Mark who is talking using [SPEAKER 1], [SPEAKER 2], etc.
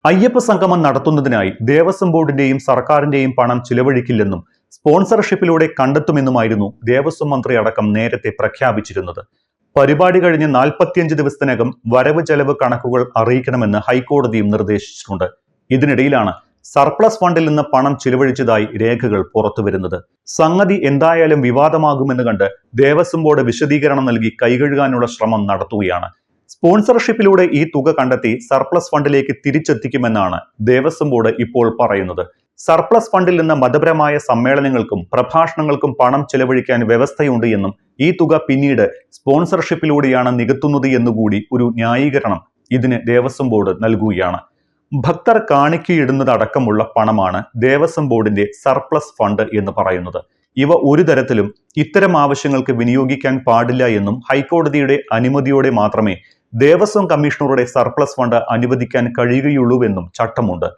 [SPEAKER 1] അയ്യപ്പ സംഗമം നടത്തുന്നതിനായി ദേവസ്വം ബോർഡിന്റെയും സർക്കാരിന്റെയും പണം ചിലവഴിക്കില്ലെന്നും സ്പോൺസർഷിപ്പിലൂടെ കണ്ടെത്തുമെന്നുമായിരുന്നു ദേവസ്വം മന്ത്രി അടക്കം നേരത്തെ പ്രഖ്യാപിച്ചിരുന്നത്. പരിപാടി കഴിഞ്ഞ് 45 ദിവസത്തിനകം വരവ് ചെലവ് കണക്കുകൾ അറിയിക്കണമെന്ന് ഹൈക്കോടതിയും നിർദ്ദേശിച്ചിട്ടുണ്ട്. ഇതിനിടയിലാണ് സർപ്ലസ് ഫണ്ടിൽ നിന്ന് പണം ചിലവഴിച്ചതായി രേഖകൾ പുറത്തുവരുന്നത്. സംഗതി എന്തായാലും വിവാദമാകുമെന്ന് കണ്ട് ദേവസ്വം ബോർഡ് വിശദീകരണം നൽകി കൈകഴുകാനുള്ള ശ്രമം നടത്തുകയാണ്. സ്പോൺസർഷിപ്പിലൂടെ ഈ തുക കണ്ടെത്തി സർപ്ലസ് ഫണ്ടിലേക്ക് തിരിച്ചെത്തിക്കുമെന്നാണ് ദേവസ്വം ബോർഡ് ഇപ്പോൾ പറയുന്നത്. സർപ്ലസ് ഫണ്ടിൽ നിന്ന് മതപരമായ സമ്മേളനങ്ങൾക്കും പ്രഭാഷണങ്ങൾക്കും പണം ചെലവഴിക്കാൻ വ്യവസ്ഥയുണ്ട് എന്നും ഈ തുക പിന്നീട് സ്പോൺസർഷിപ്പിലൂടെയാണ് നികത്തുന്നത് എന്നുകൂടി ഒരു ന്യായീകരണം ഇതിന് ദേവസ്വം ബോർഡ് നൽകുകയാണ്. ഭക്തർ കാണിക്കയിടുന്നതടക്കമുള്ള പണമാണ് ദേവസ്വം ബോർഡിന്റെ സർപ്ലസ് ഫണ്ട് എന്ന് പറയുന്നത്. ഇവ ഒരു തരത്തിലും ഇത്തരം ആവശ്യങ്ങൾക്ക് വിനിയോഗിക്കാൻ പാടില്ല എന്നും ഹൈക്കോടതിയുടെ അനുമതിയോടെ മാത്രമേ ദേവസ്വം കമ്മീഷണറുടെ സർപ്ലസ് ഫണ്ട് അനുവദിക്കാൻ കഴിയുകയുള്ളൂവെന്നും ചട്ടമുണ്ട്.